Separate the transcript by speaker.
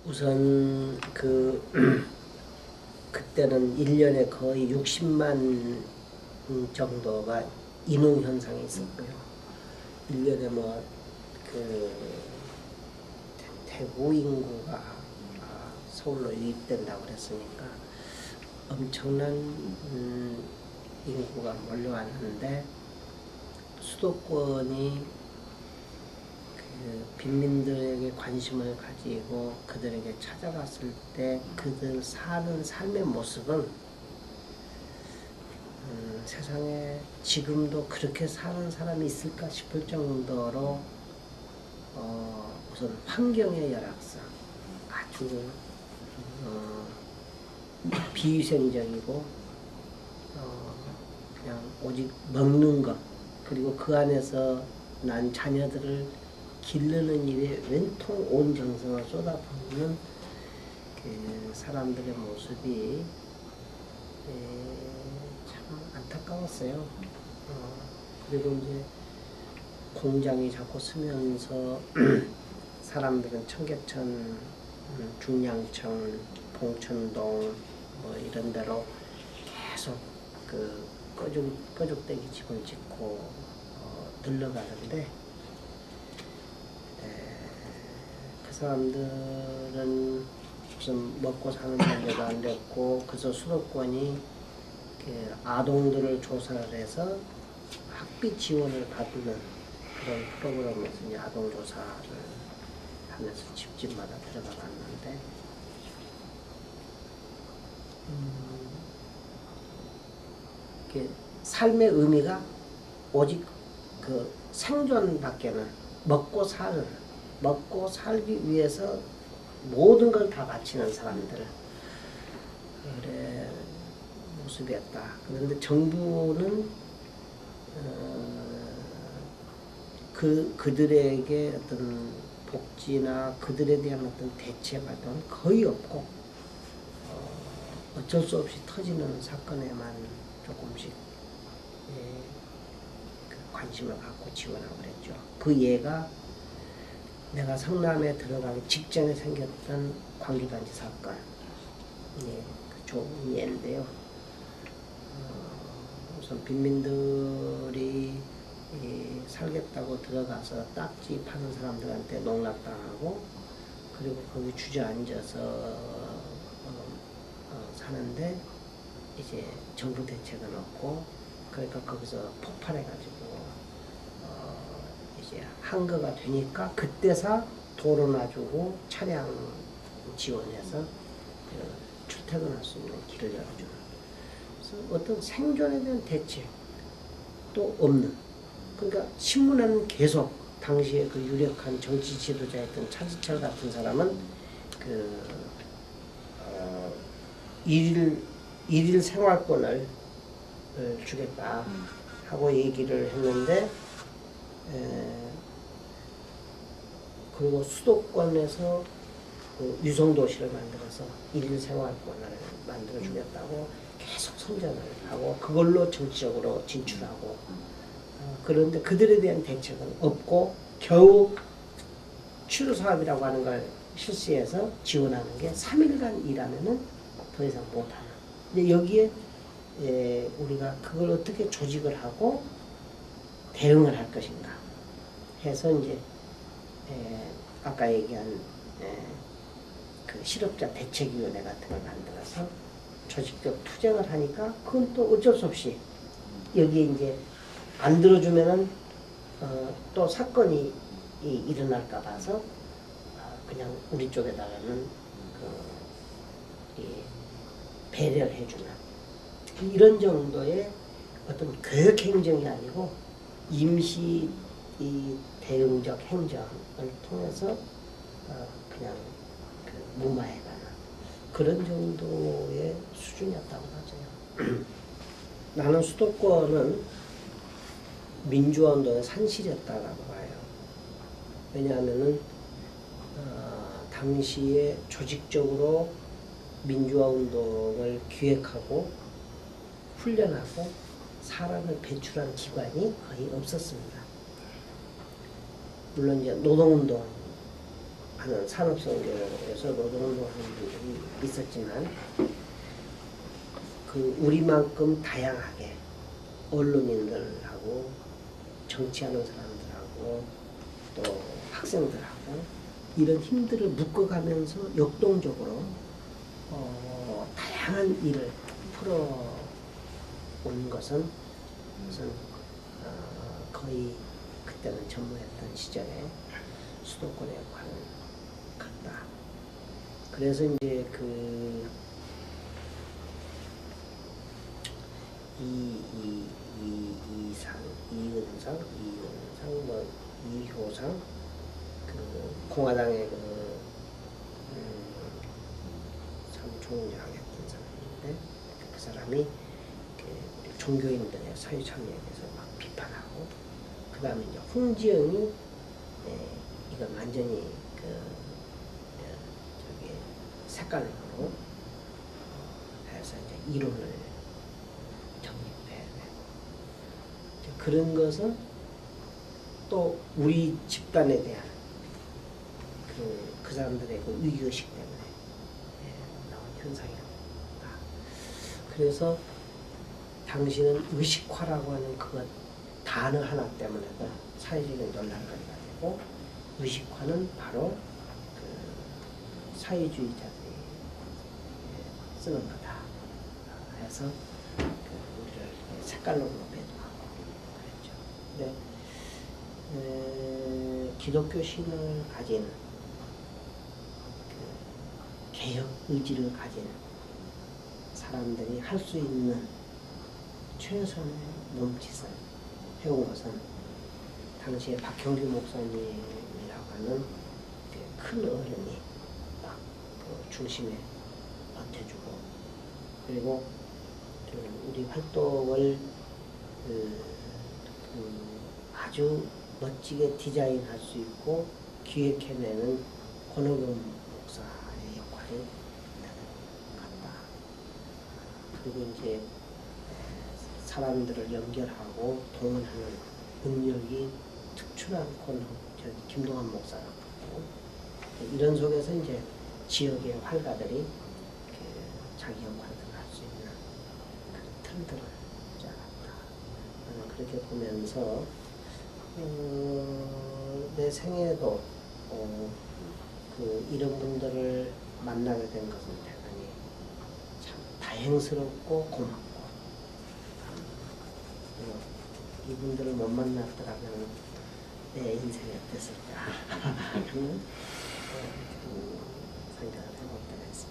Speaker 1: 우선 그때는 1년에 거의 60만 정도가 인후 현상이 있었고요. 1년에 대구 인구가 서울로 유입된다고 그랬으니까 엄청난 인구가 몰려왔는데, 수도권이 빈민들에게 관심을 가지고 그들에게 찾아갔을 때 그들 사는 삶의 모습은 세상에 지금도 그렇게 사는 사람이 있을까 싶을 정도로 우선 환경의 열악성, 아주 비위생적이고 그냥 오직 먹는 것, 그리고 그 안에서 난 자녀들을 기르는 일에 웬통 온 정성을 쏟아붓는 그 사람들의 모습이 참 안타까웠어요. 그리고 이제 공장이 자꾸 쓰면서 사람들은 청계천, 중량천, 봉천동 이런 데로 계속 꺼죽대기 집을 짓고 늘러가는데, 그 사람들은 무슨 먹고 사는 문제도 안 됐고, 그래서 수도권이 아동들을 조사를 해서 학비 지원을 받는 그런 프로그램에서 이제 아동 조사를 하면서 집집마다 들어가 봤는데, 삶의 의미가 오직 그 생존밖에는, 먹고 살기 위해서 모든 걸 다 바치는 사람들을 그래 모습이었다. 그런데 정부는 그들에게 어떤 복지나 그들에 대한 어떤 대책 활동은 거의 없고, 어쩔 수 없이 터지는 사건에만 조금씩 관심을 갖고 지원하고 그랬죠. 그 예가 내가 성남에 들어가기 직전에 생겼던 광교단지 사건, 좋은 예인데요. 우선 빈민들이 살겠다고 들어가서 딱지 파는 사람들한테 농락당하고, 그리고 거기 주저앉아서 사는데 이제 정부 대책은 없고, 그러니까 거기서 폭발해가지고 이제 한거가 되니까 그때서 도로 놔주고 차량 지원해서 출퇴근할 수 있는 길을 열어주는, 그래서 어떤 생존에 대한 대책도 없는, 그러니까 신문에는 계속 당시에 그 유력한 정치 지도자였던 차지철 같은 사람은 일일 생활권을 주겠다 하고 얘기를 했는데, 그리고 수도권에서 유성도시를 만들어서 일일 생활권을 만들어 주겠다고 계속 선전을 하고 그걸로 정치적으로 진출하고, 그런데 그들에 대한 대책은 없고 겨우 추루사업이라고 하는 걸 실시해서 지원하는 게 3일간 일하면은 더 이상 못하는. 근데 여기에 우리가 그걸 어떻게 조직을 하고 대응을 할 것인가 해서 이제 아까 얘기한 그 실업자 대책위원회 같은 걸 만들어서 조직적 투쟁을 하니까, 그건 또 어쩔 수 없이 여기에 이제 안 들어주면은 또 사건이 일어날까 봐서 그냥 우리 쪽에다가는 배려를 해주는 이런 정도의 어떤 교육 행정이 아니고 임시 대응적 행정을 통해서 그냥 무마해가는 그런 정도의 수준이었다고 하죠. 나는 수도권은 민주화운동의 산실이었다고 봐요. 왜냐하면은 당시에 조직적으로 민주화운동을 기획하고 훈련하고 사람을 배출한 기관이 거의 없었습니다. 물론 이제 노동운동 하는 산업성에서 노동운동하는 분들이 있었지만 그 우리만큼 다양하게 언론인들하고 정치하는 사람들하고 또 학생들하고 이런 힘들을 묶어가면서 역동적으로 다양한 일을 풀어온 것은 우선 거의 그때는 전무했던 시절에 수도권의 역할은 컸다. 그래서 이제 그 이은상, 뭐 이효상, 그 공화당의 사무총장이었던 사람인데 그 사람이 그 종교인들의 사회참여에 대해서 막 비판하고, 그 다음에 이제 홍지영이 이건 완전히 저기 색깔론으로 해서 이제 이론을 정립해내고, 그런 것은 또 우리 집단에 대한 그 사람들의 그 위기의식 때문에 나온 현상이다. 그래서 당시는 의식화라고 하는 그 단어 하나 때문에도 사회적인 논란거리가 되고, 의식화는 바로 그 사회주의자들이 쓰는 거다 해서 우리를 색깔론으로 매도하고 그랬죠. 근데 기독교 신을 가진 그 개혁 의지를 가진 사람들이 할 수 있는 최선의 몸짓을 해온 것은 당시에 박형규 목사님이라고 하는 큰 어른이 딱 그 중심에 버텨주고, 그리고 우리 활동을 아주 멋지게 디자인할 수 있고 기획해내는 권호경 목사의 역할이 같다. 그리고 이제 사람들을 연결하고 동원하는 능력이 특출한 김동환 목사라고 하고, 이런 속에서 이제 지역의 활가들이 자기 역할을 할 수 있는 그런 틀들을 짜놨다. 그렇게 보면서 내 생애에도 이런 분들을 만나게 된 것은 대단히 참 다행스럽고 고맙고, 이분들을 못 만났더라면 내 인생이 어땠을까 생각을 해볼 때가 있습니다.